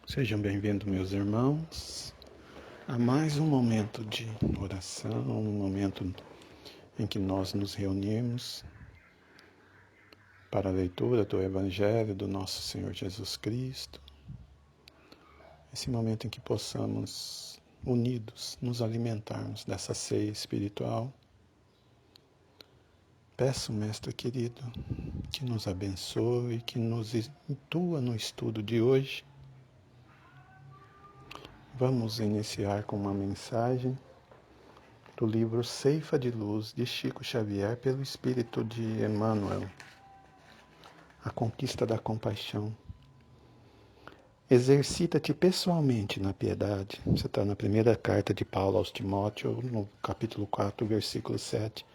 Sejam bem-vindos, meus irmãos, a mais um momento de oração, um momento em que nós nos reunimos para a leitura do Evangelho do nosso Senhor Jesus Cristo. Esse momento em que possamos, unidos, nos alimentarmos dessa ceia espiritual. Peço, Mestre querido, que nos abençoe, que nos intua no estudo de hoje. Vamos iniciar com uma mensagem do livro Ceifa de Luz, de Chico Xavier, pelo Espírito de Emmanuel, A Conquista da Compaixão. Exercita-te pessoalmente na piedade. Você está na primeira carta de Paulo aos Timóteos, no capítulo 4, versículo 7.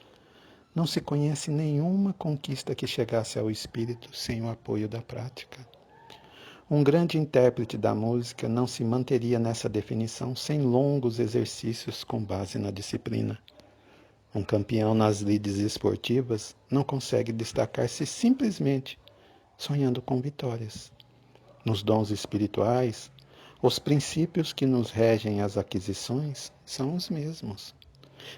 Não se conhece nenhuma conquista que chegasse ao Espírito sem o apoio da prática. Um grande intérprete da música não se manteria nessa definição sem longos exercícios com base na disciplina. Um campeão nas lides esportivas não consegue destacar-se simplesmente sonhando com vitórias. Nos dons espirituais, os princípios que nos regem as aquisições são os mesmos.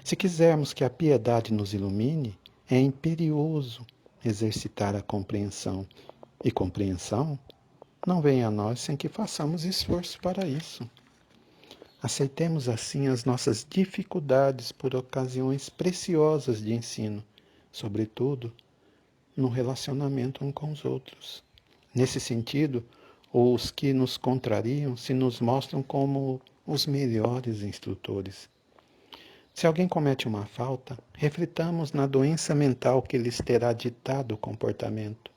Se quisermos que a piedade nos ilumine, é imperioso exercitar a compreensão. E compreensão não vem a nós sem que façamos esforço para isso. Aceitemos assim as nossas dificuldades por ocasiões preciosas de ensino, sobretudo no relacionamento uns com os outros. Nesse sentido, os que nos contrariam se nos mostram como os melhores instrutores. Se alguém comete uma falta, reflitamos na doença mental que lhes terá ditado o comportamento.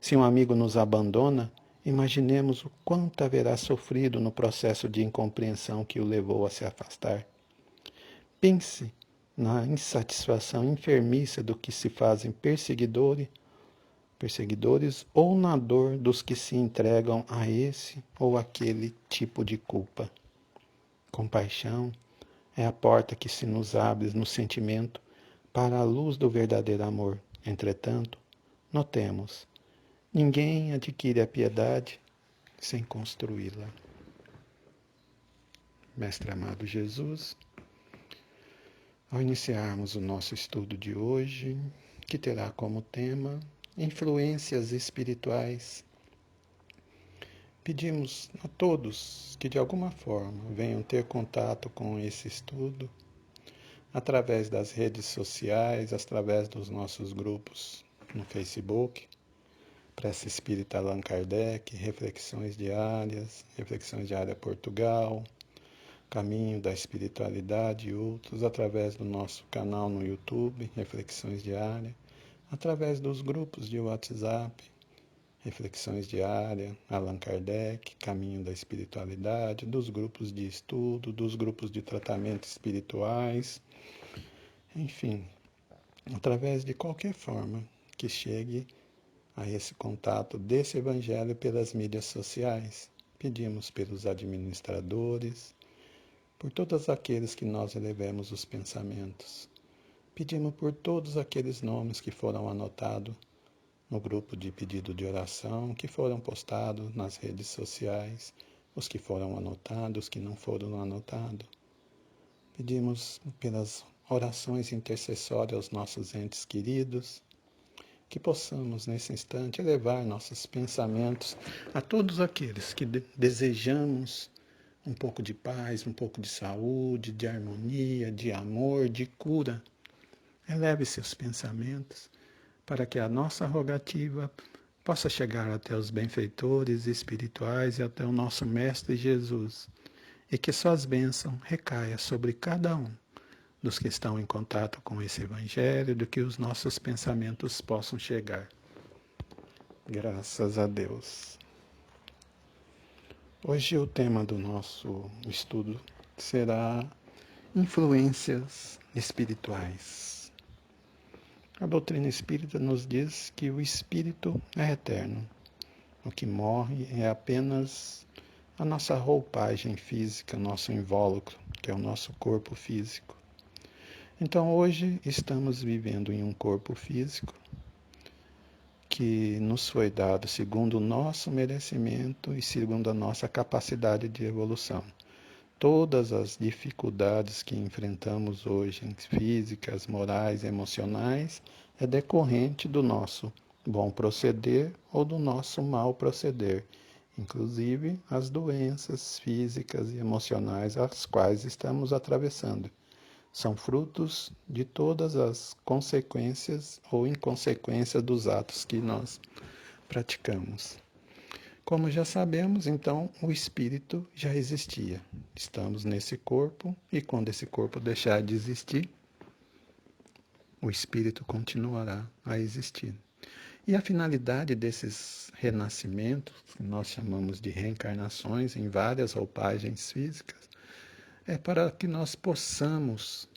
Se um amigo nos abandona, imaginemos o quanto haverá sofrido no processo de incompreensão que o levou a se afastar. Pense na insatisfação enfermiça do que se fazem perseguidores ou na dor dos que se entregam a esse ou aquele tipo de culpa. Compaixão é a porta que se nos abre no sentimento para a luz do verdadeiro amor. Entretanto, notemos, ninguém adquire a piedade sem construí-la. Mestre amado Jesus, ao iniciarmos o nosso estudo de hoje, que terá como tema influências espirituais, pedimos a todos que de alguma forma venham ter contato com esse estudo através das redes sociais, através dos nossos grupos no Facebook, Prece Espírita Allan Kardec, Reflexões Diárias Portugal, Caminho da Espiritualidade e outros, através do nosso canal no YouTube, Reflexões Diárias, através dos grupos de WhatsApp, Reflexões Diárias, Allan Kardec, Caminho da Espiritualidade, dos grupos de estudo, dos grupos de tratamento espirituais, enfim, através de qualquer forma que chegue a esse contato desse Evangelho pelas mídias sociais. Pedimos pelos administradores, por todos aqueles que nós elevemos os pensamentos. Pedimos por todos aqueles nomes que foram anotados no grupo de pedido de oração, que foram postados nas redes sociais, os que foram anotados, os que não foram anotados. Pedimos pelas orações intercessórias aos nossos entes queridos, que possamos, nesse instante, elevar nossos pensamentos a todos aqueles que desejamos um pouco de paz, um pouco de saúde, de harmonia, de amor, de cura. Eleve seus pensamentos para que a nossa rogativa possa chegar até os benfeitores espirituais e até o nosso Mestre Jesus, e que suas bênçãos recaia sobre cada um dos que estão em contato com esse Evangelho, do que os nossos pensamentos possam chegar. Graças a Deus. Hoje o tema do nosso estudo será influências espirituais. A doutrina espírita nos diz que o espírito é eterno. O que morre é apenas a nossa roupagem física, nosso invólucro, que é o nosso corpo físico. Então hoje estamos vivendo em um corpo físico que nos foi dado segundo o nosso merecimento e segundo a nossa capacidade de evolução. Todas as dificuldades que enfrentamos hoje, físicas, morais, emocionais, é decorrente do nosso bom proceder ou do nosso mau proceder, inclusive as doenças físicas e emocionais as quais estamos atravessando. São frutos de todas as consequências ou inconsequências dos atos que nós praticamos. Como já sabemos, então, o espírito já existia. Estamos nesse corpo e quando esse corpo deixar de existir, o espírito continuará a existir. E a finalidade desses renascimentos, que nós chamamos de reencarnações em várias roupagens físicas, é para que nós possamos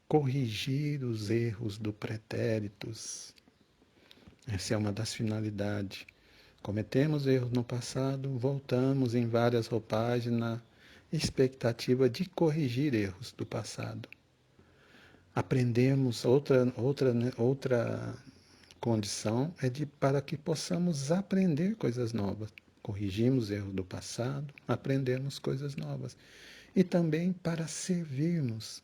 corrigir os erros do pretéritos. Essa é uma das finalidades. Cometemos erros no passado, voltamos em várias roupagens na expectativa de corrigir erros do passado. Aprendemos outra condição é para que possamos aprender coisas novas. Corrigimos erros do passado, aprendemos coisas novas. E também para servirmos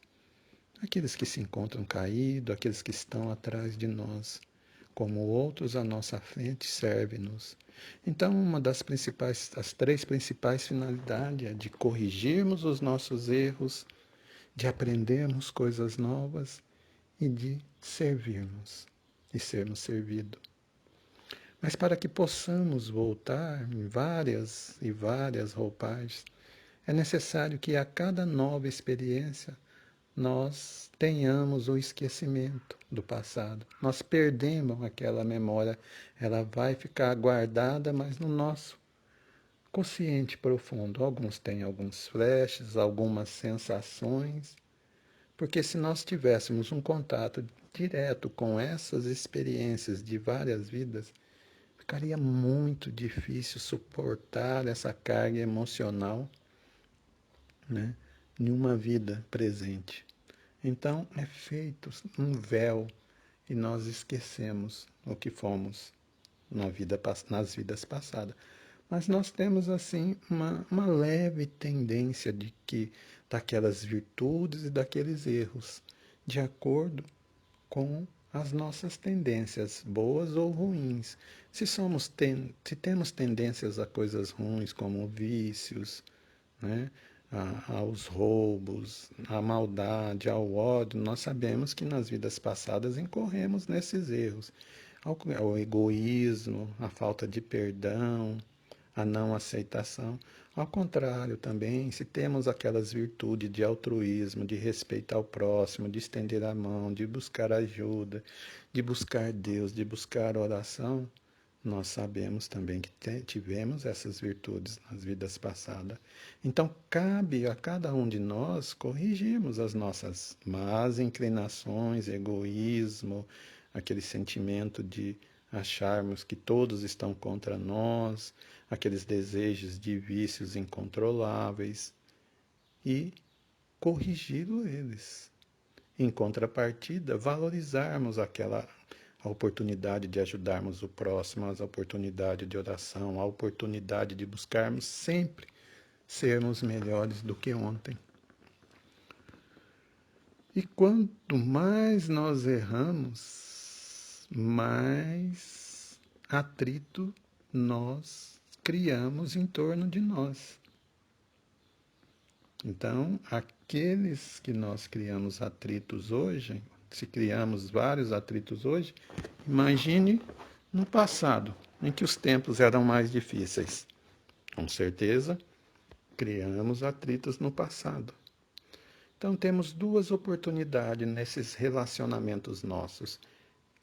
aqueles que se encontram caídos, aqueles que estão atrás de nós, como outros à nossa frente servem-nos. Então, as três principais finalidades é de corrigirmos os nossos erros, de aprendermos coisas novas e de servirmos e sermos servidos. Mas para que possamos voltar em várias e várias roupagens, é necessário que a cada nova experiência nós tenhamos o esquecimento do passado. Nós perdemos aquela memória, ela vai ficar guardada, mas no nosso consciente profundo. Alguns têm alguns flashes, algumas sensações, porque se nós tivéssemos um contato direto com essas experiências de várias vidas, ficaria muito difícil suportar essa carga emocional, né, em uma vida presente. Então é feito um véu e nós esquecemos o que fomos nas vidas passadas. Mas nós temos assim uma leve tendência de que daquelas virtudes e daqueles erros, de acordo com as nossas tendências, boas ou ruins. Se temos tendências a coisas ruins, como vícios, né, aos roubos, à maldade, ao ódio, nós sabemos que nas vidas passadas incorremos nesses erros. Ao egoísmo, a falta de perdão, a não aceitação. Ao contrário, também, se temos aquelas virtudes de altruísmo, de respeitar o próximo, de estender a mão, de buscar ajuda, de buscar Deus, de buscar oração, nós sabemos também que tivemos essas virtudes nas vidas passadas. Então, cabe a cada um de nós corrigirmos as nossas más inclinações, egoísmo, aquele sentimento de acharmos que todos estão contra nós, aqueles desejos de vícios incontroláveis e corrigi eles. Em contrapartida, valorizarmos a oportunidade de ajudarmos o próximo, a oportunidade de oração, a oportunidade de buscarmos sempre sermos melhores do que ontem. E quanto mais nós erramos, mais atrito nós criamos em torno de nós. Então, aqueles que nós criamos atritos hoje, se criamos vários atritos hoje, imagine no passado, em que os tempos eram mais difíceis. Com certeza, criamos atritos no passado. Então, temos duas oportunidades nesses relacionamentos nossos.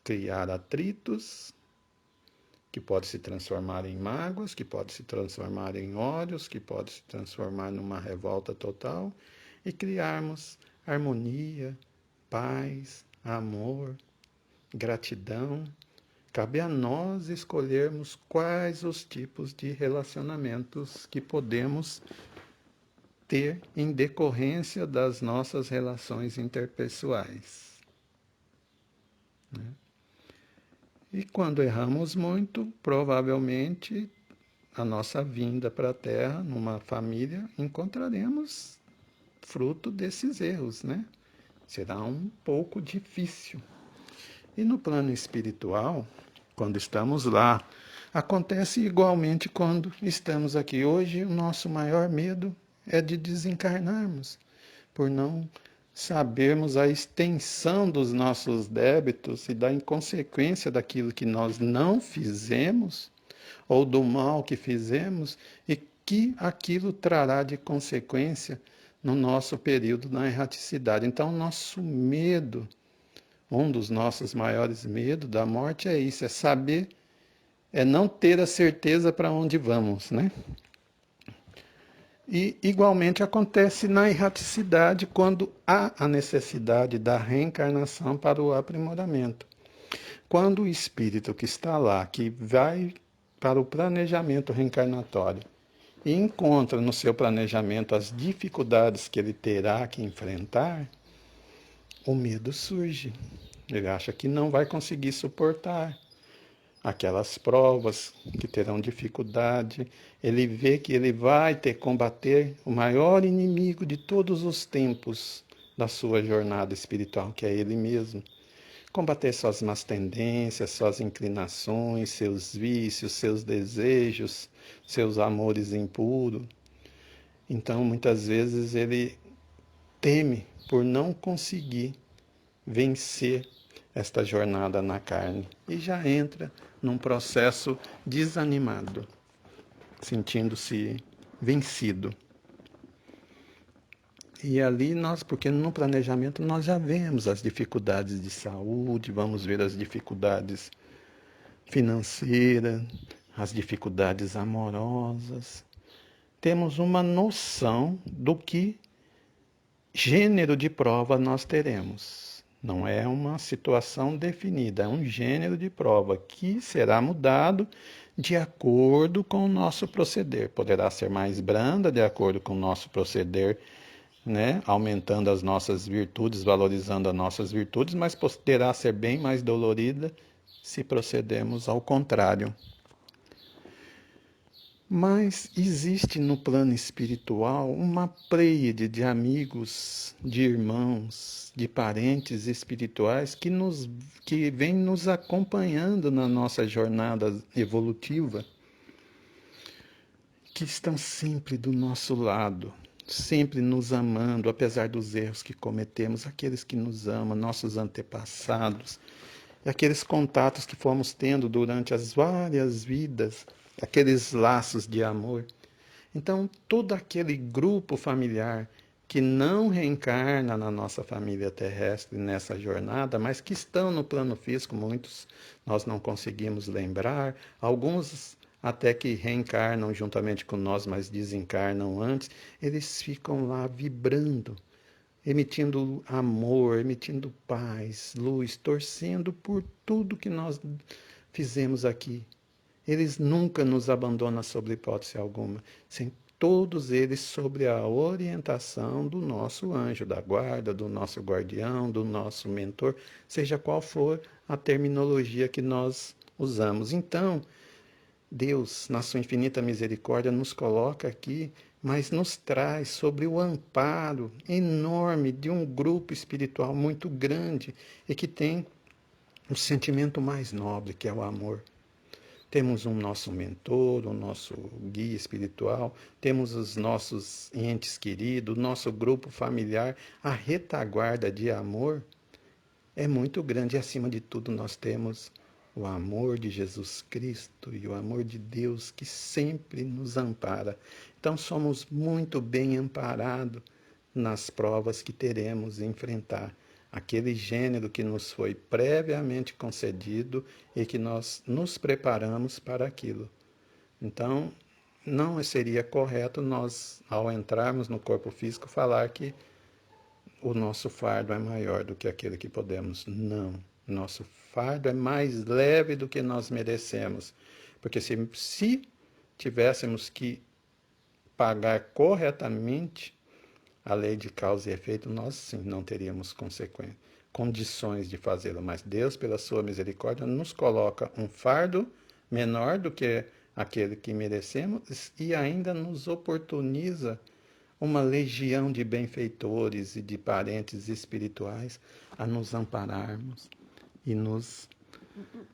Criar atritos, que pode se transformar em mágoas, que pode se transformar em ódios, que pode se transformar numa revolta total, e criarmos harmonia, paz, amor, gratidão. Cabe a nós escolhermos quais os tipos de relacionamentos que podemos ter em decorrência das nossas relações interpessoais. E quando erramos muito, provavelmente a nossa vinda para a Terra, numa família, encontraremos fruto desses erros, né? Será um pouco difícil. E no plano espiritual, quando estamos lá, acontece igualmente quando estamos aqui. Hoje, o nosso maior medo é de desencarnarmos, por não sabermos a extensão dos nossos débitos e da inconsequência daquilo que nós não fizemos ou do mal que fizemos e que aquilo trará de consequência no nosso período na erraticidade. Então, nosso medo, um dos nossos maiores medos da morte é isso, é saber, é não ter a certeza para onde vamos, né? E igualmente acontece na erraticidade quando há a necessidade da reencarnação para o aprimoramento. Quando o espírito que está lá, que vai para o planejamento reencarnatório, e encontra no seu planejamento as dificuldades que ele terá que enfrentar, o medo surge. Ele acha que não vai conseguir suportar aquelas provas, que terão dificuldade. Ele vê que ele vai ter que combater o maior inimigo de todos os tempos da sua jornada espiritual, que é ele mesmo. Combater suas más tendências, suas inclinações, seus vícios, seus desejos, seus amores impuros. Então, muitas vezes, ele teme por não conseguir vencer esta jornada na carne e já entra num processo desanimado, sentindo-se vencido. E ali nós, porque no planejamento nós já vemos as dificuldades de saúde, vamos ver as dificuldades financeiras, as dificuldades amorosas. Temos uma noção do que gênero de prova nós teremos. Não é uma situação definida, é um gênero de prova que será mudado de acordo com o nosso proceder. Poderá ser mais branda de acordo com o nosso proceder, né? Aumentando as nossas virtudes, valorizando as nossas virtudes, mas poderá ser bem mais dolorida se procedermos ao contrário. Mas existe no plano espiritual uma pleiade de amigos, de irmãos, de parentes espirituais que vem nos acompanhando na nossa jornada evolutiva, que estão sempre do nosso lado, sempre nos amando, apesar dos erros que cometemos, aqueles que nos amam, nossos antepassados, e aqueles contatos que fomos tendo durante as várias vidas, aqueles laços de amor. Então, todo aquele grupo familiar que não reencarna na nossa família terrestre nessa jornada, mas que estão no plano físico, muitos nós não conseguimos lembrar, alguns até que reencarnam juntamente com nós, mas desencarnam antes, eles ficam lá vibrando, emitindo amor, emitindo paz, luz, torcendo por tudo que nós fizemos aqui. Eles nunca nos abandonam sob hipótese alguma, sem todos eles sob a orientação do nosso anjo da guarda, do nosso guardião, do nosso mentor, seja qual for a terminologia que nós usamos. Então, Deus, na sua infinita misericórdia, nos coloca aqui, mas nos traz sobre o amparo enorme de um grupo espiritual muito grande e que tem o sentimento mais nobre, que é o amor. Temos um nosso mentor, o nosso guia espiritual, temos os nossos entes queridos, o nosso grupo familiar, a retaguarda de amor é muito grande e, acima de tudo, nós temos o amor de Jesus Cristo e o amor de Deus que sempre nos ampara. Então, somos muito bem amparados nas provas que teremos a enfrentar. Aquele gênero que nos foi previamente concedido e que nós nos preparamos para aquilo. Então, não seria correto nós, ao entrarmos no corpo físico, falar que o nosso fardo é maior do que aquele que podemos. Não. Nosso fardo é mais leve do que nós merecemos. Porque se tivéssemos que pagar corretamente a lei de causa e efeito, nós sim não teríamos consequência. condições de fazê-lo, mas Deus, pela sua misericórdia, nos coloca um fardo menor do que aquele que merecemos e ainda nos oportuniza uma legião de benfeitores e de parentes espirituais a nos ampararmos e nos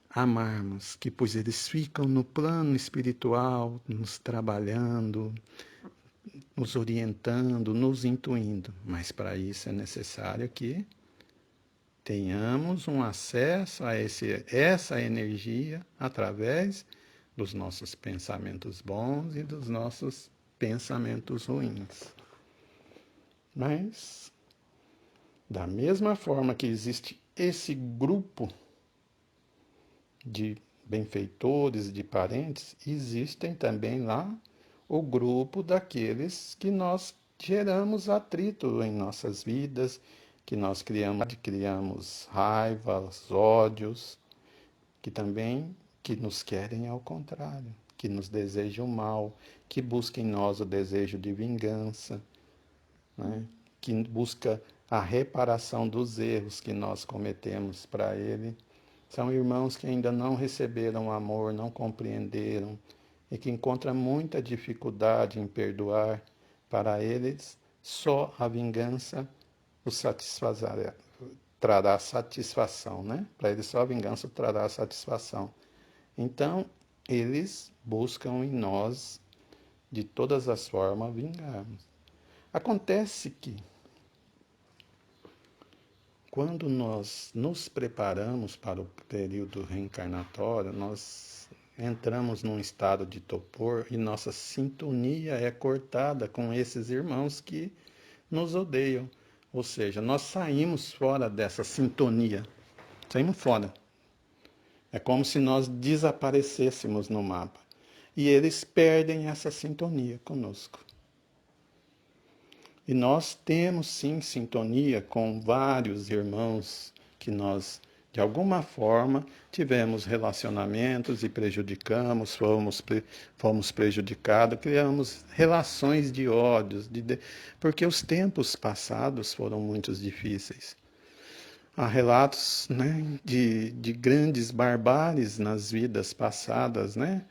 amarmos, que pois eles ficam no plano espiritual, nos trabalhando, nos orientando, nos intuindo. Mas para isso é necessário que tenhamos um acesso a essa energia através dos nossos pensamentos bons e dos nossos pensamentos ruins. Mas, da mesma forma que existe esse grupo de benfeitores, de parentes, existem também lá o grupo daqueles que nós geramos atrito em nossas vidas, que nós criamos raivas, ódios, que também que nos querem ao contrário, que nos desejam mal, que buscam em nós o desejo de vingança, né? Que busca a reparação dos erros que nós cometemos para ele. São irmãos que ainda não receberam amor, não compreenderam e que encontram muita dificuldade em perdoar. Para eles, só a vingança os satisfará, trará satisfação, né? Para eles, só a vingança trará satisfação. Então, eles buscam em nós, de todas as formas, vingarmos. Acontece que, quando nós nos preparamos para o período reencarnatório, nós entramos num estado de torpor e nossa sintonia é cortada com esses irmãos que nos odeiam. Ou seja, nós saímos fora dessa sintonia, saímos fora. É como se nós desaparecêssemos no mapa. E eles perdem essa sintonia conosco. E nós temos sim sintonia com vários irmãos que nós, de alguma forma, tivemos relacionamentos e prejudicamos, fomos prejudicados, criamos relações de ódios, porque os tempos passados foram muito difíceis. Há relatos, né, de grandes barbáries nas vidas passadas, né?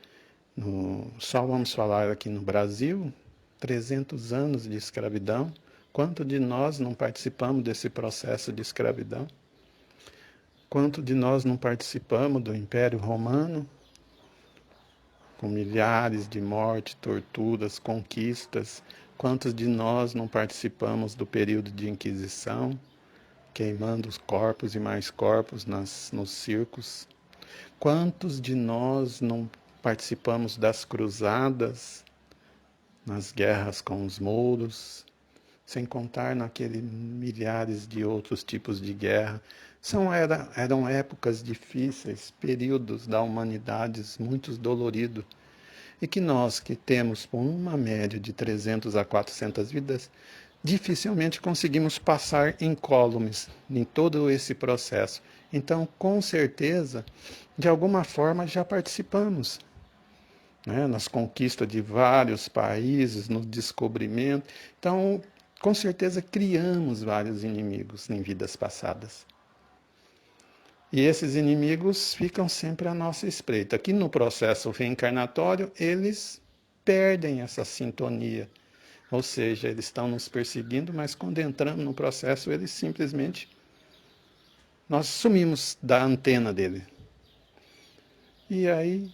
Só vamos falar aqui no Brasil, 300 anos de escravidão. Quanto de nós não participamos desse processo de escravidão? Quanto de nós não participamos do Império Romano, com milhares de mortes, torturas, conquistas? Quantos de nós não participamos do período de Inquisição, queimando os corpos e mais corpos nos circos? Quantos de nós não participamos das cruzadas, nas guerras com os mouros, sem contar naqueles milhares de outros tipos de guerra? Eram épocas difíceis, períodos da humanidade muito doloridos, e que nós, que temos por uma média de 300 a 400 vidas, dificilmente conseguimos passar incólumes em todo esse processo. Então, com certeza, de alguma forma já participamos, né, nas conquistas de vários países, no descobrimento. Então, com certeza criamos vários inimigos em vidas passadas. E esses inimigos ficam sempre à nossa espreita. Aqui no processo reencarnatório, eles perdem essa sintonia. Ou seja, eles estão nos perseguindo, mas quando entramos no processo, eles simplesmente, nós sumimos da antena dele. E aí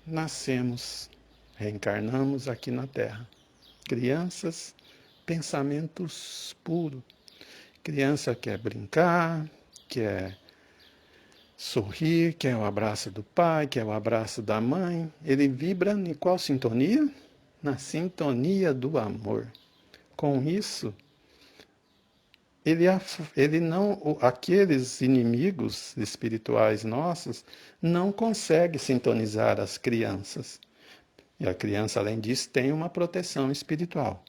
nascemos, reencarnamos aqui na Terra. Crianças, pensamentos puros. Criança quer brincar, quer sorrir, quer o abraço do pai, quer o abraço da mãe. Ele vibra em qual sintonia? Na sintonia do amor. Com isso, ele não, aqueles inimigos espirituais nossos não conseguem sintonizar as crianças. E a criança, além disso, tem uma proteção espiritual.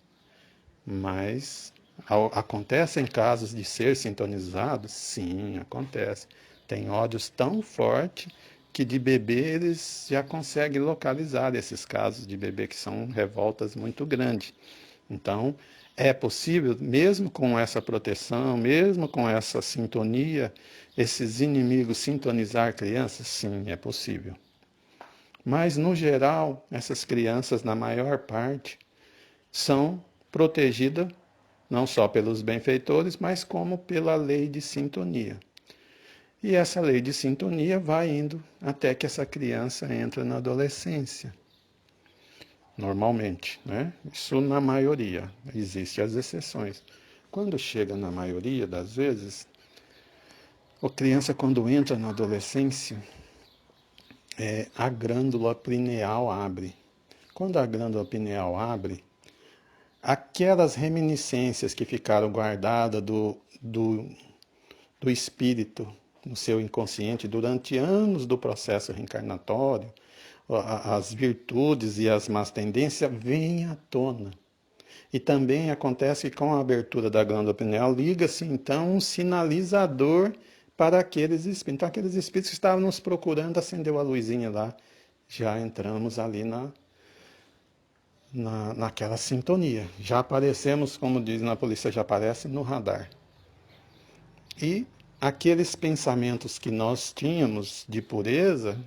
Mas acontecem casos de ser sintonizado? Sim, acontece. Tem ódios tão fortes que de bebê eles já conseguem localizar esses casos de bebê que são revoltas muito grandes. Então, é possível, mesmo com essa proteção, mesmo com essa sintonia, esses inimigos sintonizar crianças? Sim, é possível. Mas, no geral, essas crianças, na maior parte, são protegidas não só pelos benfeitores, mas como pela lei de sintonia. E essa lei de sintonia vai indo até que essa criança entra na adolescência. Normalmente, né? Isso na maioria. Existem as exceções. Quando chega na maioria das vezes, a criança quando entra na adolescência, a glândula pineal abre. Quando a glândula pineal abre, aquelas reminiscências que ficaram guardadas do espírito no seu inconsciente durante anos do processo reencarnatório, as virtudes e as más tendências vêm à tona. E também acontece que com a abertura da glândula pineal liga-se então um sinalizador para aqueles espíritos. Então aqueles espíritos que estavam nos procurando, acendeu a luzinha lá, já entramos ali naquela sintonia. Já aparecemos, como diz na polícia, já aparece no radar. E aqueles pensamentos que nós tínhamos de pureza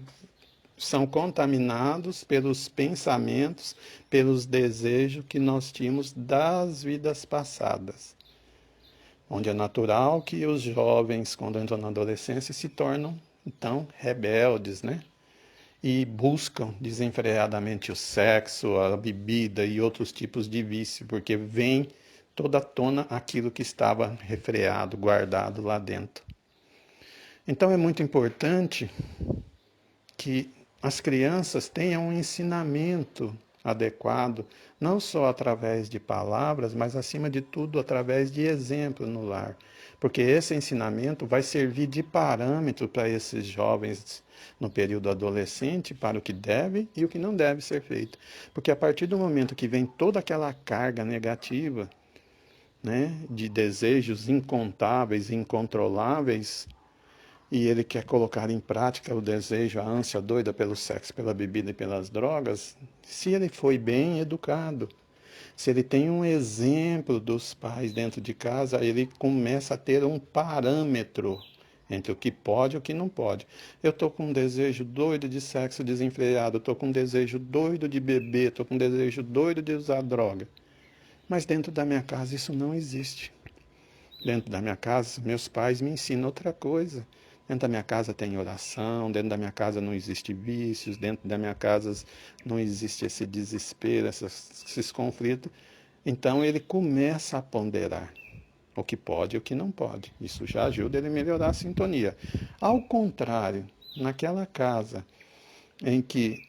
são contaminados pelos pensamentos, pelos desejos que nós tínhamos das vidas passadas. Onde é natural que os jovens, quando entram na adolescência, se tornam, então, rebeldes, né? E buscam desenfreadamente o sexo, a bebida e outros tipos de vício, porque vem toda à tona aquilo que estava refreado, guardado lá dentro. Então é muito importante que as crianças tenham um ensinamento adequado, não só através de palavras, mas acima de tudo através de exemplo no lar. Porque esse ensinamento vai servir de parâmetro para esses jovens no período adolescente, para o que deve e o que não deve ser feito. Porque a partir do momento que vem toda aquela carga negativa, né, de desejos incontáveis, incontroláveis, e ele quer colocar em prática o desejo, a ânsia doida pelo sexo, pela bebida e pelas drogas, se ele foi bem educado, se ele tem um exemplo dos pais dentro de casa, ele começa a ter um parâmetro entre o que pode e o que não pode. Eu estou com um desejo doido de sexo desenfreado, estou com um desejo doido de beber, estou com um desejo doido de usar droga. Mas dentro da minha casa isso não existe. Dentro da minha casa, meus pais me ensinam outra coisa. Dentro da minha casa tem oração, dentro da minha casa não existe vícios, dentro da minha casa não existe esse desespero, esses conflitos. Então ele começa a ponderar o que pode e o que não pode. Isso já ajuda ele a melhorar a sintonia. Ao contrário, naquela casa em que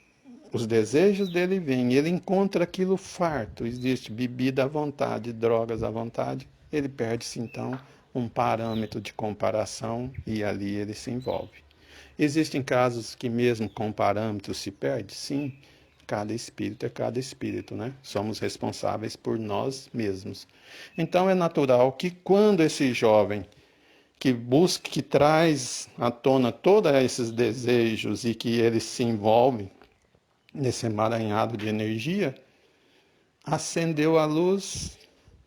os desejos dele vêm, ele encontra aquilo farto, existe bebida à vontade, drogas à vontade, ele perde-se então um parâmetro de comparação e ali ele se envolve. Existem casos que mesmo com parâmetros se perde? Sim, cada espírito é cada espírito, né? Somos responsáveis por nós mesmos. Então é natural que quando esse jovem que busca, que traz à tona todos esses desejos e que ele se envolve nesse emaranhado de energia, acendeu a luz,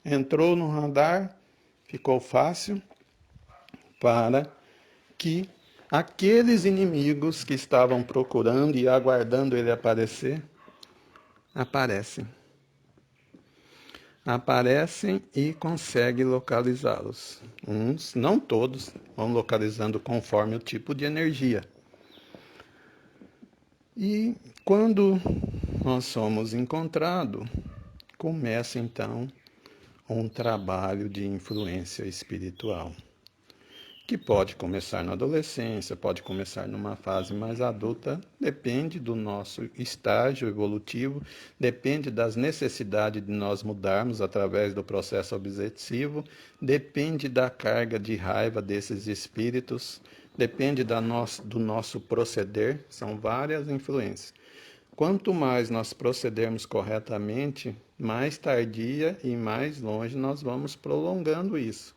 entrou no radar, ficou fácil para que aqueles inimigos que estavam procurando e aguardando ele aparecer, aparecem. Aparecem e consegue localizá-los. Uns, não todos, vão localizando conforme o tipo de energia. E quando nós somos encontrados, começa então um trabalho de influência espiritual, que pode começar na adolescência, pode começar numa fase mais adulta, depende do nosso estágio evolutivo, depende das necessidades de nós mudarmos através do processo obsessivo, depende da carga de raiva desses espíritos, depende do nosso proceder, são várias influências. Quanto mais nós procedermos corretamente, mais tardia e mais longe nós vamos prolongando isso.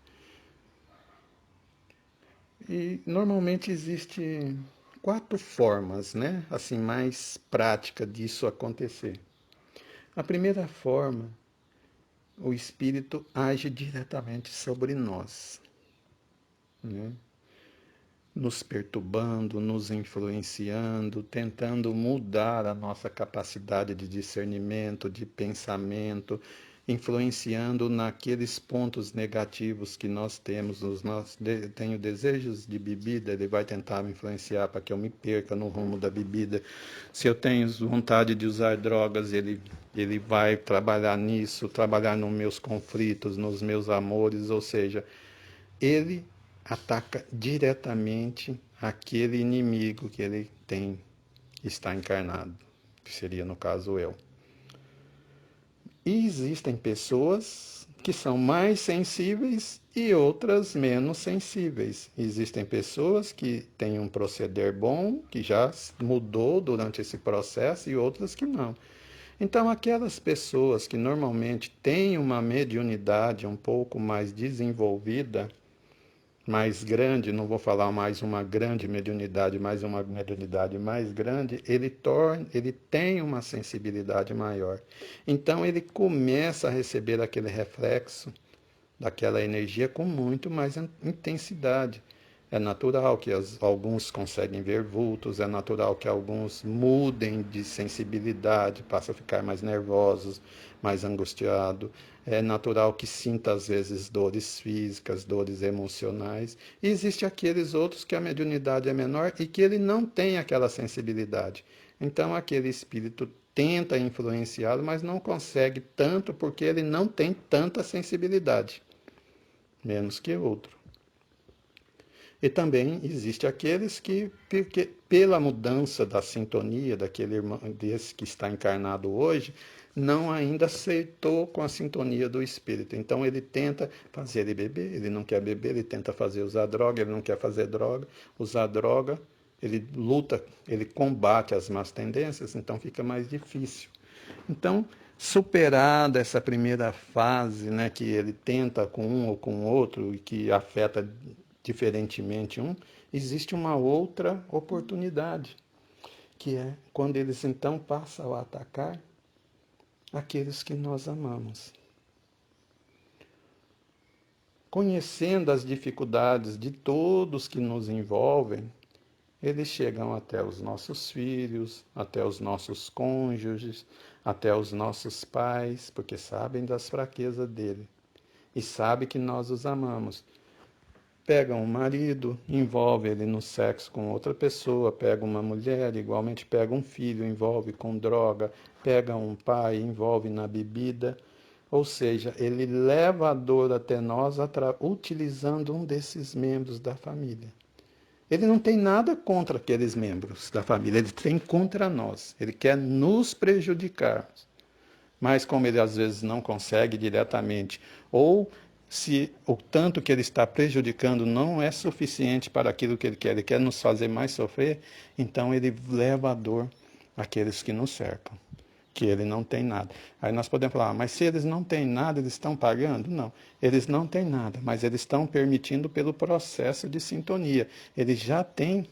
E normalmente existe 4 formas, né, assim mais prática disso acontecer. A primeira forma o espírito age diretamente sobre nós, né? Nos perturbando, nos influenciando, tentando mudar a nossa capacidade de discernimento, de pensamento, influenciando naqueles pontos negativos que nós temos. Tenho desejos de bebida, ele vai tentar me influenciar para que eu me perca no rumo da bebida. Se eu tenho vontade de usar drogas, ele vai trabalhar nisso, trabalhar nos meus conflitos, nos meus amores, ou seja, ele ataca diretamente aquele inimigo que ele tem, está encarnado, que seria no caso eu. E existem pessoas que são mais sensíveis e outras menos sensíveis. Existem pessoas que têm um proceder bom, que já mudou durante esse processo, e outras que não. Então, aquelas pessoas que normalmente têm uma mediunidade um pouco mais desenvolvida, mais grande, não vou falar mais uma grande mediunidade, mas uma mediunidade mais grande, ele tem uma sensibilidade maior. Então ele começa a receber aquele reflexo daquela energia com muito mais intensidade. É natural que alguns conseguem ver vultos, é natural que alguns mudem de sensibilidade, passam a ficar mais nervosos, mais angustiados. É natural que sinta, às vezes, dores físicas, dores emocionais. E existe aqueles outros que a mediunidade é menor e que ele não tem aquela sensibilidade. Então, aquele espírito tenta influenciá-lo, mas não consegue tanto porque ele não tem tanta sensibilidade, menos que outro. E também existe aqueles que, pela mudança da sintonia daquele irmão desse que está encarnado hoje, não ainda aceitou com a sintonia do espírito. Então ele tenta fazer ele beber, ele não quer beber, ele tenta fazer usar droga, ele não quer fazer droga, usar droga, ele luta, ele combate as más tendências, então fica mais difícil. Então, superada essa primeira fase, né, que ele tenta com um ou com outro e que afeta diferentemente um, existe uma outra oportunidade, que é quando eles então passam a atacar aqueles que nós amamos. Conhecendo as dificuldades de todos que nos envolvem, eles chegam até os nossos filhos, até os nossos cônjuges, até os nossos pais, porque sabem das fraquezas dele e sabem que nós os amamos. Pega um marido, envolve ele no sexo com outra pessoa, pega uma mulher, igualmente pega um filho, envolve com droga, pega um pai, envolve na bebida. Ou seja, ele leva a dor até nós utilizando um desses membros da família. Ele não tem nada contra aqueles membros da família, ele tem contra nós. Ele quer nos prejudicar. Mas como ele às vezes não consegue diretamente, ou se o tanto que ele está prejudicando não é suficiente para aquilo que ele quer nos fazer mais sofrer, então ele leva a dor àqueles que nos cercam, que ele não tem nada. Aí nós podemos falar, mas se eles não têm nada, eles estão pagando? Não, eles não têm nada, mas eles estão permitindo pelo processo de sintonia. Ele já tem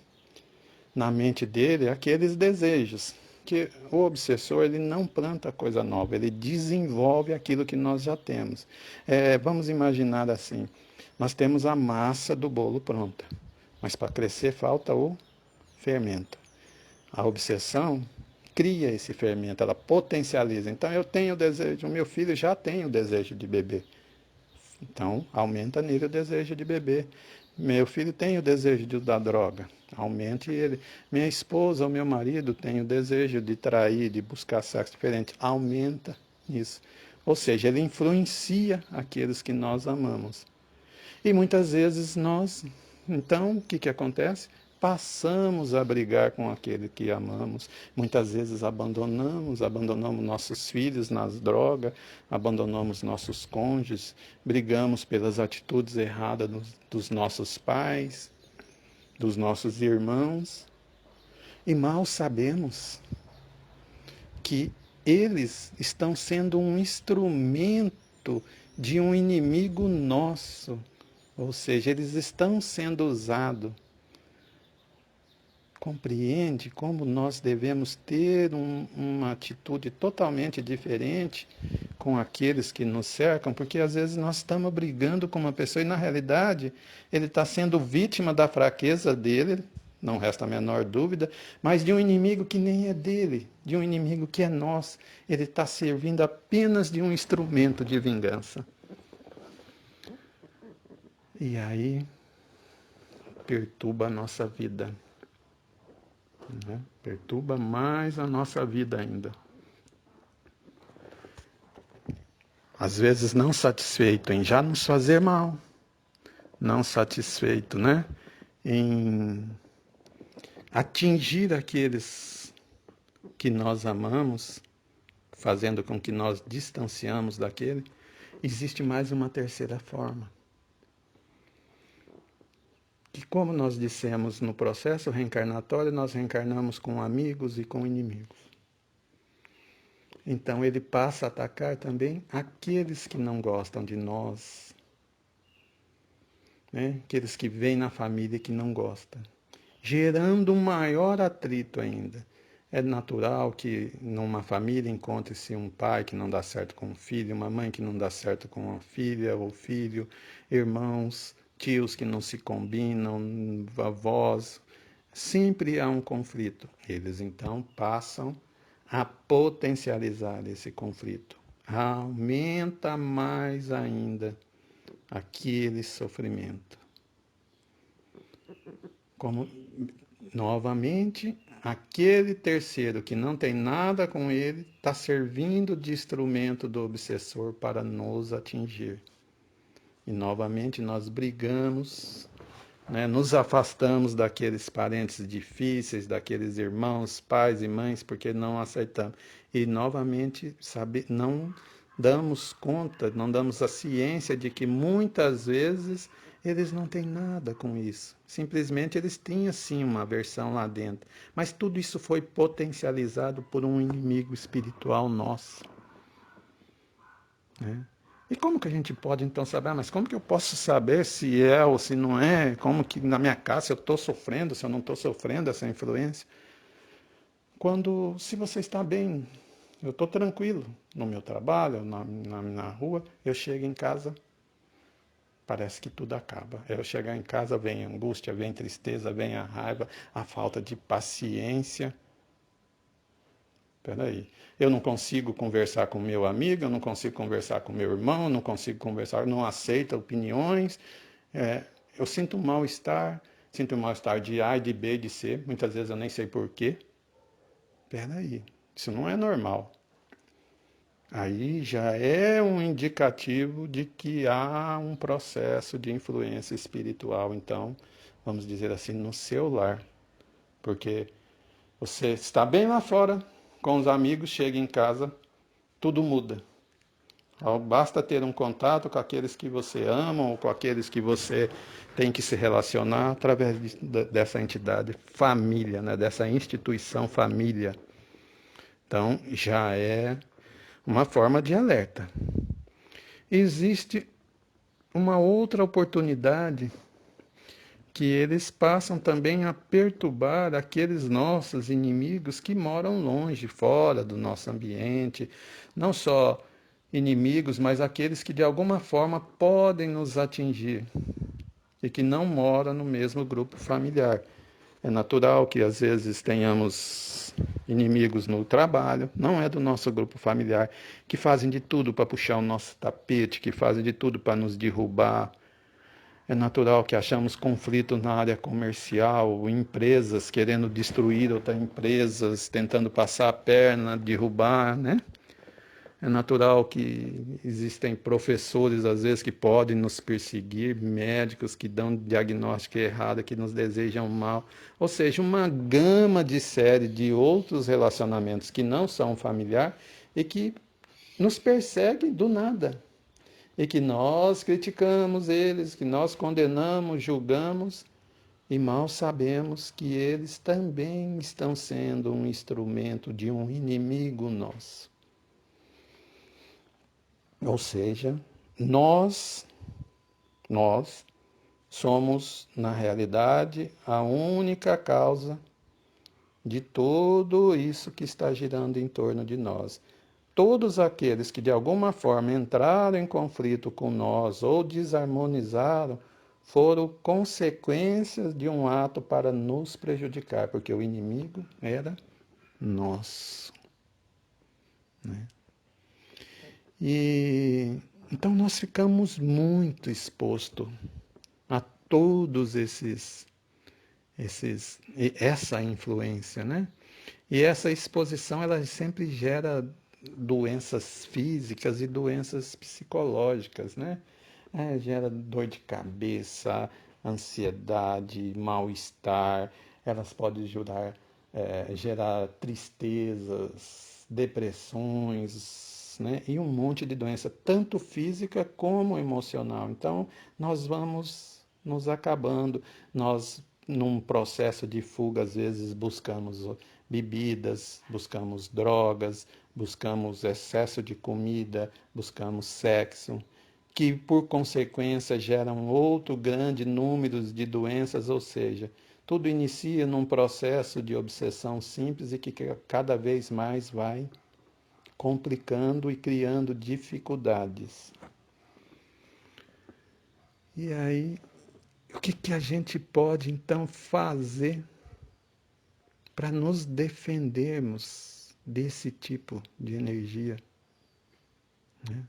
na mente dele aqueles desejos, que o obsessor ele não planta coisa nova, ele desenvolve aquilo que nós já temos. Vamos imaginar assim, nós temos a massa do bolo pronta, mas para crescer falta o fermento. A obsessão cria esse fermento, ela potencializa. Então eu tenho o desejo, o meu filho já tem o desejo de beber. Então aumenta nele o desejo de beber. Meu filho tem o desejo de usar droga. Aumente ele. Minha esposa ou meu marido tem o desejo de trair, de buscar sexo diferente. Aumenta isso. Ou seja, ele influencia aqueles que nós amamos. E muitas vezes nós, então, o que acontece? Passamos a brigar com aquele que amamos. Muitas vezes abandonamos nossos filhos nas drogas, abandonamos nossos cônjuges, brigamos pelas atitudes erradas dos nossos pais, dos nossos irmãos, e mal sabemos que eles estão sendo um instrumento de um inimigo nosso, ou seja, eles estão sendo usados. Compreende como nós devemos ter uma atitude totalmente diferente com aqueles que nos cercam, porque às vezes nós estamos brigando com uma pessoa e na realidade ele está sendo vítima da fraqueza dele, não resta a menor dúvida, mas de um inimigo que nem é dele, de um inimigo que é nosso. Ele está servindo apenas de um instrumento de vingança. E aí perturba a nossa vida, né? Perturba mais a nossa vida ainda. Às vezes não satisfeito em já nos fazer mal, não satisfeito, né, em atingir aqueles que nós amamos, fazendo com que nós distanciamos daquele, existe mais uma terceira forma. Que, como nós dissemos no processo reencarnatório, nós reencarnamos com amigos e com inimigos. Então ele passa a atacar também aqueles que não gostam de nós, né? Aqueles que vêm na família que não gostam, gerando um maior atrito ainda. É natural que numa família encontre-se um pai que não dá certo com o filho, uma mãe que não dá certo com a filha ou filho, irmãos, tios que não se combinam, avós. Sempre há um conflito. Eles então passam a potencializar esse conflito. Aumenta mais ainda aquele sofrimento. Como, novamente, aquele terceiro que não tem nada com ele está servindo de instrumento do obsessor para nos atingir. E novamente nós brigamos, né, nos afastamos daqueles parentes difíceis, daqueles irmãos, pais e mães, porque não aceitamos. E novamente não damos conta, não damos a ciência de que muitas vezes eles não têm nada com isso. Simplesmente eles tinham sim uma aversão lá dentro. Mas tudo isso foi potencializado por um inimigo espiritual nosso, né? E como que a gente pode então saber? Mas como que eu posso saber se é ou se não é? Como que na minha casa se eu estou sofrendo, se eu não estou sofrendo essa influência? Quando, se você está bem, eu estou tranquilo no meu trabalho, na rua, eu chego em casa, parece que tudo acaba. Eu chegar em casa, vem angústia, vem tristeza, vem a raiva, a falta de paciência. Peraí, eu não consigo conversar com meu amigo, eu não consigo conversar com meu irmão, eu não consigo conversar, eu não aceito opiniões, eu sinto um mal-estar de A, de B, de C, muitas vezes eu nem sei porquê. Peraí, isso não é normal. Aí já é um indicativo de que há um processo de influência espiritual, então, vamos dizer assim, no seu lar. Porque você está bem lá fora, com os amigos, chega em casa, tudo muda. Basta ter um contato com aqueles que você ama ou com aqueles que você tem que se relacionar através dessa entidade família, né? Dessa instituição família. Então, já é uma forma de alerta. Existe uma outra oportunidade que eles passam também a perturbar aqueles nossos inimigos que moram longe, fora do nosso ambiente, não só inimigos, mas aqueles que de alguma forma podem nos atingir e que não moram no mesmo grupo familiar. É natural que às vezes tenhamos inimigos no trabalho, não é do nosso grupo familiar, que fazem de tudo para puxar o nosso tapete, que fazem de tudo para nos derrubar. É natural que achamos conflitos na área comercial, empresas querendo destruir outras empresas, tentando passar a perna, derrubar, né? É natural que existem professores, às vezes, que podem nos perseguir, médicos que dão diagnóstico errado, que nos desejam mal. Ou seja, uma gama de série de outros relacionamentos que não são familiar e que nos perseguem do nada. E que nós criticamos eles, que nós condenamos, julgamos, e mal sabemos que eles também estão sendo um instrumento de um inimigo nosso. Ou seja, nós somos, na realidade, a única causa de tudo isso que está girando em torno de nós. todos aqueles que de alguma forma entraram em conflito com nós ou desarmonizaram foram consequências de um ato para nos prejudicar, porque o inimigo era nós, né? E então nós ficamos muito expostos a todos essa influência, né? E essa exposição ela sempre gera doenças físicas e doenças psicológicas, né? Gera dor de cabeça, ansiedade, mal-estar, elas podem gerar tristezas, depressões, né? E um monte de doença, tanto física como emocional. Então, nós vamos nos acabando, nós, num processo de fuga, às vezes buscamos bebidas, buscamos drogas, buscamos excesso de comida, buscamos sexo, que por consequência geram outro grande número de doenças, ou seja, tudo inicia num processo de obsessão simples e que cada vez mais vai complicando e criando dificuldades. E aí, o que a gente pode então fazer para nos defendermos desse tipo de energia, né?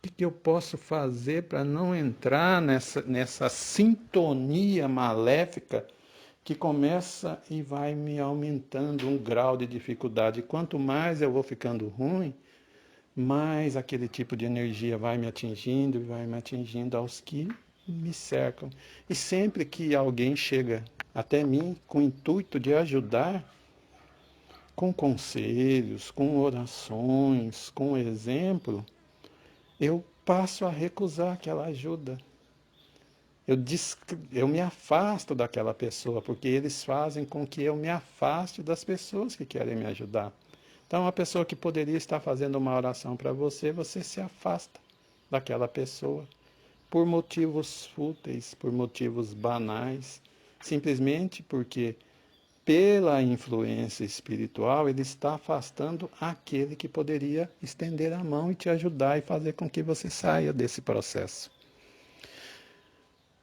O que eu posso fazer para não entrar nessa sintonia maléfica que começa e vai me aumentando um grau de dificuldade? Quanto mais eu vou ficando ruim, mais aquele tipo de energia vai me atingindo e vai me atingindo aos que me cercam. E sempre que alguém chega até mim com o intuito de ajudar, com conselhos, com orações, com exemplo, eu passo a recusar aquela ajuda. Eu me afasto daquela pessoa, porque eles fazem com que eu me afaste das pessoas que querem me ajudar. Então, uma pessoa que poderia estar fazendo uma oração para você, você se afasta daquela pessoa por motivos fúteis, por motivos banais, simplesmente porque, pela influência espiritual, ele está afastando aquele que poderia estender a mão e te ajudar e fazer com que você saia desse processo.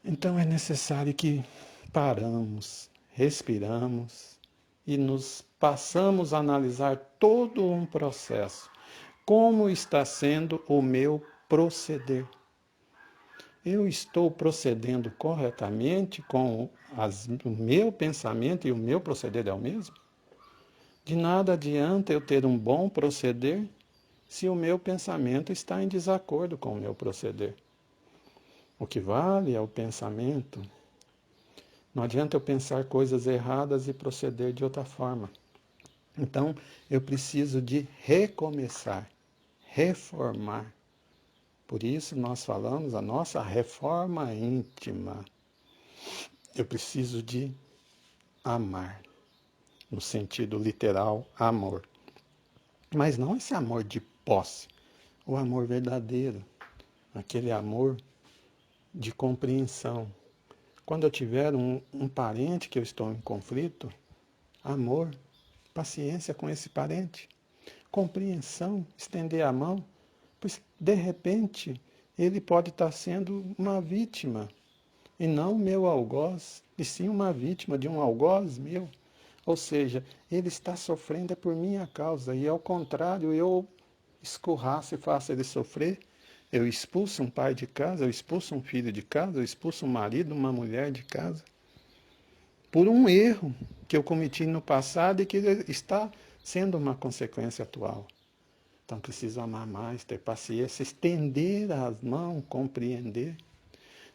Então é necessário que paramos, respiramos e nos passamos a analisar todo um processo. Como está sendo o meu proceder? Eu estou procedendo corretamente com o meu pensamento e o meu proceder é o mesmo? De nada adianta eu ter um bom proceder se o meu pensamento está em desacordo com o meu proceder. O que vale é o pensamento. Não adianta eu pensar coisas erradas e proceder de outra forma. Então, eu preciso de recomeçar, reformar. Por isso, nós falamos a nossa reforma íntima. Eu preciso de amar, no sentido literal, amor. Mas não esse amor de posse, o amor verdadeiro, aquele amor de compreensão. Quando eu tiver um parente que eu estou em conflito, amor, paciência com esse parente, compreensão, estender a mão, pois de repente ele pode estar sendo uma vítima, e não meu algoz, e sim uma vítima de um algoz meu. Ou seja, ele está sofrendo é por minha causa, e ao contrário, eu escorraço e faço ele sofrer, eu expulso um pai de casa, eu expulso um filho de casa, eu expulso um marido, uma mulher de casa, por um erro que eu cometi no passado e que está sendo uma consequência atual. Então preciso amar mais, ter paciência, estender as mãos, compreender.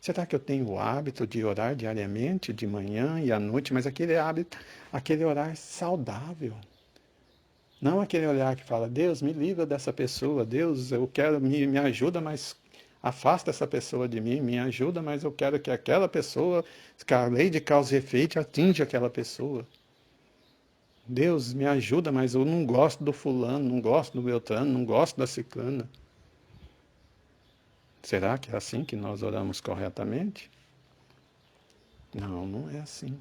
Será que eu tenho o hábito de orar diariamente, de manhã e à noite, mas aquele hábito, aquele orar saudável? Não aquele olhar que fala, Deus, me livra dessa pessoa, Deus, eu quero, me ajuda, mas afasta essa pessoa de mim, me ajuda, mas eu quero que aquela pessoa, que a lei de causa e efeito atinja aquela pessoa. Deus, me ajuda, mas eu não gosto do fulano, não gosto do beltrano, não gosto da ciclana. Será que é assim que nós oramos corretamente? Não, não é assim.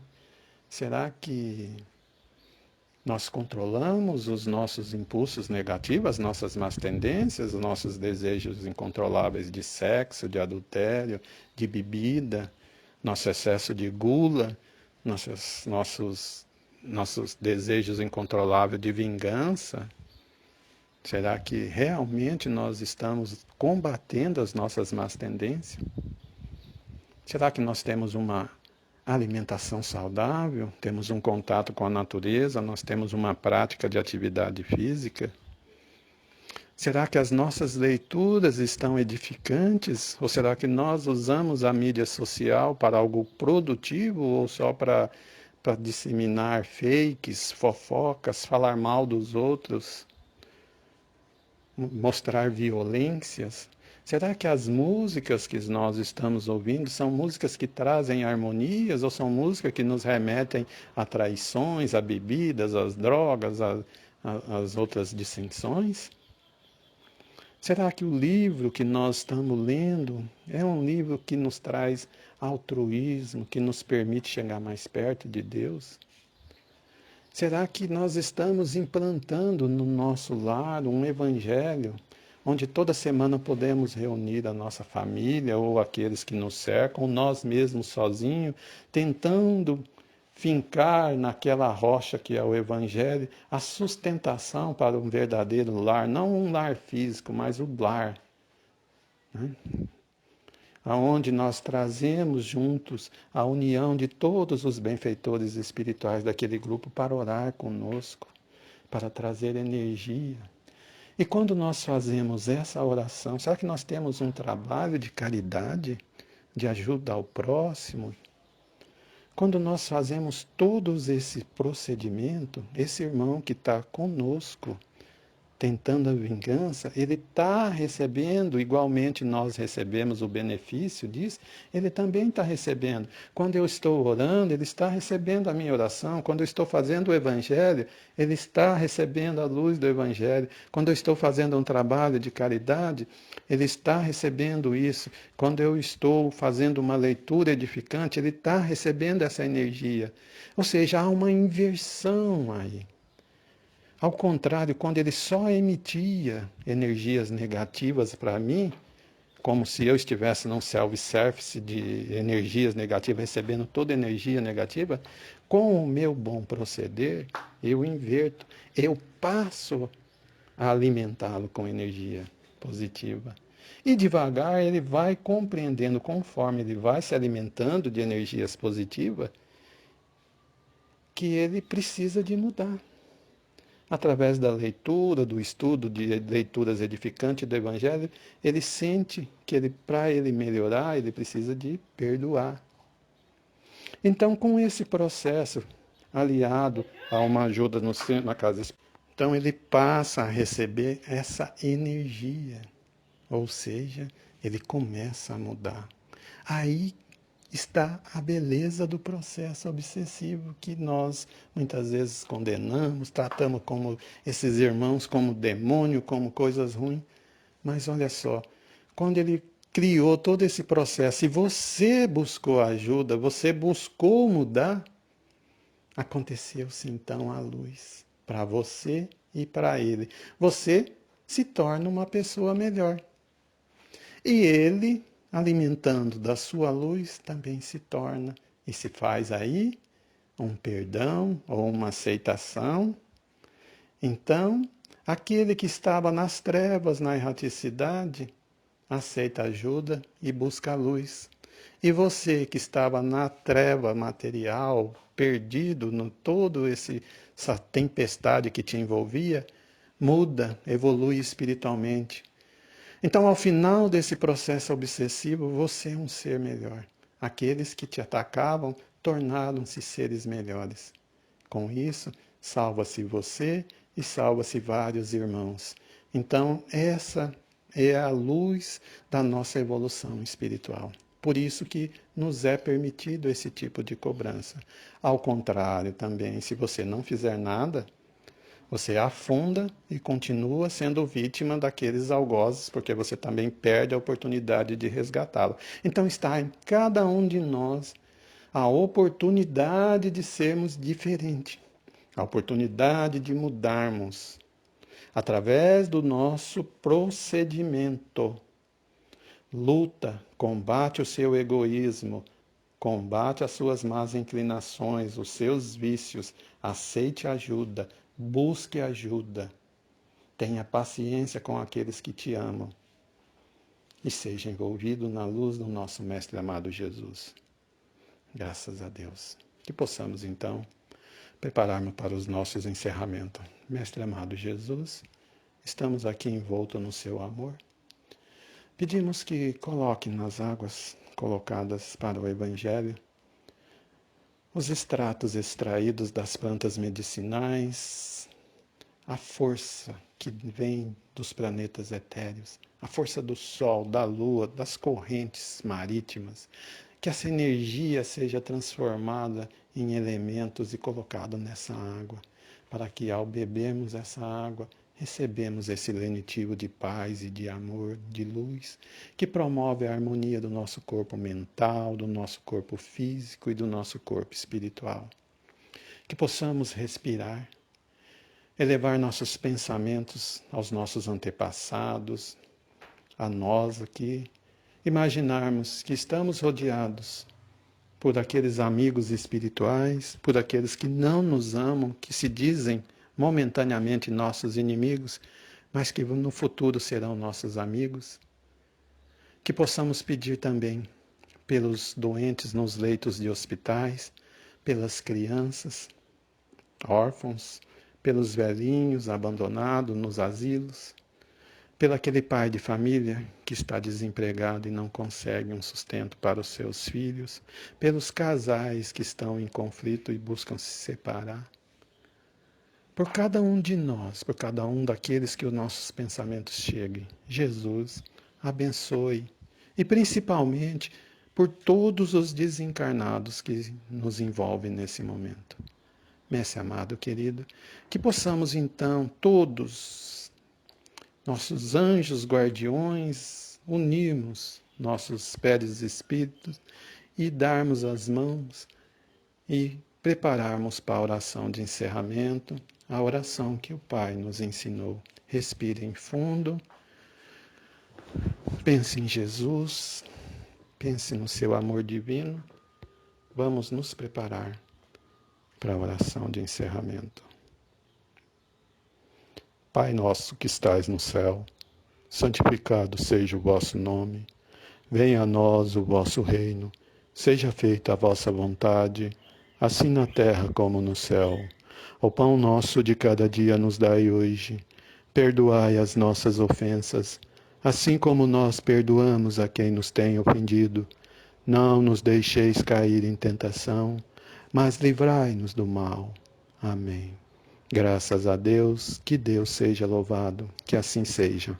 Será que Nós controlamos os nossos impulsos negativos, as nossas más tendências, os nossos desejos incontroláveis de sexo, de adultério, de bebida, nosso excesso de gula, nossos desejos incontroláveis de vingança. Será que realmente nós estamos combatendo as nossas más tendências? Será que nós temos uma alimentação saudável? Temos um contato com a natureza? Nós temos uma prática de atividade física? Será que as nossas leituras estão edificantes? Ou será que nós usamos a mídia social para algo produtivo ou só para disseminar fakes, fofocas, falar mal dos outros? Mostrar violências? Será que as músicas que nós estamos ouvindo são músicas que trazem harmonias ou são músicas que nos remetem a traições, a bebidas, às drogas, às outras dissensões? Será que o livro que nós estamos lendo é um livro que nos traz altruísmo, que nos permite chegar mais perto de Deus? Será que nós estamos implantando no nosso lar um evangelho onde toda semana podemos reunir a nossa família ou aqueles que nos cercam, nós mesmos sozinhos, tentando fincar naquela rocha que é o evangelho a sustentação para um verdadeiro lar, não um lar físico, mas o lar, né? Aonde nós trazemos juntos a união de todos os benfeitores espirituais daquele grupo para orar conosco, para trazer energia. E quando nós fazemos essa oração, será que nós temos um trabalho de caridade, de ajuda ao próximo? Quando nós fazemos todos esse procedimento, esse irmão que está conosco, tentando a vingança, ele está recebendo, igualmente nós recebemos o benefício disso, ele também está recebendo. Quando eu estou orando, ele está recebendo a minha oração. Quando eu estou fazendo o Evangelho, ele está recebendo a luz do Evangelho. Quando eu estou fazendo um trabalho de caridade, ele está recebendo isso. Quando eu estou fazendo uma leitura edificante, ele está recebendo essa energia. Ou seja, há uma inversão aí. Ao contrário, quando ele só emitia energias negativas para mim, como se eu estivesse num self-service de energias negativas, recebendo toda energia negativa, com o meu bom proceder, eu inverto, eu passo a alimentá-lo com energia positiva. E devagar ele vai compreendendo, conforme ele vai se alimentando de energias positivas, que ele precisa de mudar. Através da leitura, do estudo de leituras edificantes do Evangelho, ele sente que para ele melhorar, ele precisa de perdoar. Então, com esse processo, aliado a uma ajuda na casa espírita, então ele passa a receber essa energia, ou seja, ele começa a mudar. Aí está a beleza do processo obsessivo que nós muitas vezes condenamos, tratamos como esses irmãos como demônio, como coisas ruins. Mas olha só, quando ele criou todo esse processo e você buscou ajuda, você buscou mudar, aconteceu-se então a luz para você e para ele. Você se torna uma pessoa melhor. E ele, alimentando da sua luz, também se torna e se faz aí um perdão ou uma aceitação. Então, aquele que estava nas trevas, na erraticidade, aceita ajuda e busca a luz. E você que estava na treva material, perdido no todo essa tempestade que te envolvia, muda, evolui espiritualmente. Então, ao final desse processo obsessivo, você é um ser melhor. Aqueles que te atacavam tornaram-se seres melhores. Com isso, salva-se você e salva-se vários irmãos. Então, essa é a luz da nossa evolução espiritual. Por isso que nos é permitido esse tipo de cobrança. Ao contrário, também, se você não fizer nada, você afunda e continua sendo vítima daqueles algozes, porque você também perde a oportunidade de resgatá-lo. Então está em cada um de nós a oportunidade de sermos diferentes, a oportunidade de mudarmos através do nosso procedimento. Luta, combate o seu egoísmo, combate as suas más inclinações, os seus vícios, aceite ajuda, busque ajuda. Tenha paciência com aqueles que te amam e seja envolvido na luz do nosso Mestre amado Jesus. Graças a Deus. Que possamos, então, prepararmos para os nossos encerramentos. Mestre amado Jesus, estamos aqui envoltos no seu amor. Pedimos que coloque nas águas colocadas para o Evangelho os extratos extraídos das plantas medicinais, a força que vem dos planetas etéreos, a força do Sol, da Lua, das correntes marítimas, que essa energia seja transformada em elementos e colocada nessa água, para que ao bebermos essa água, recebemos esse lenitivo de paz e de amor, de luz, que promove a harmonia do nosso corpo mental, do nosso corpo físico e do nosso corpo espiritual. Que possamos respirar, elevar nossos pensamentos aos nossos antepassados, a nós aqui, imaginarmos que estamos rodeados por aqueles amigos espirituais, por aqueles que não nos amam, que se dizem momentaneamente nossos inimigos, mas que no futuro serão nossos amigos. Que possamos pedir também pelos doentes nos leitos de hospitais, pelas crianças, órfãos, pelos velhinhos abandonados nos asilos, pelo aquele pai de família que está desempregado e não consegue um sustento para os seus filhos, pelos casais que estão em conflito e buscam se separar. Por cada um de nós, por cada um daqueles que os nossos pensamentos cheguem, Jesus abençoe. E principalmente por todos os desencarnados que nos envolvem nesse momento. Mestre amado, querido, que possamos então todos, nossos anjos guardiões, unirmos nossos pés espíritos e darmos as mãos e prepararmos para a oração de encerramento, a oração que o Pai nos ensinou. Respirem fundo, pense em Jesus, pense no seu amor divino. Vamos nos preparar para a oração de encerramento. Pai nosso que estais no céu, santificado seja o vosso nome. Venha a nós o vosso reino. Seja feita a vossa vontade, assim na terra como no céu. O pão nosso de cada dia nos dai hoje. Perdoai as nossas ofensas, assim como nós perdoamos a quem nos tem ofendido. Não nos deixeis cair em tentação, mas livrai-nos do mal. Amém. Graças a Deus, que Deus seja louvado, que assim seja.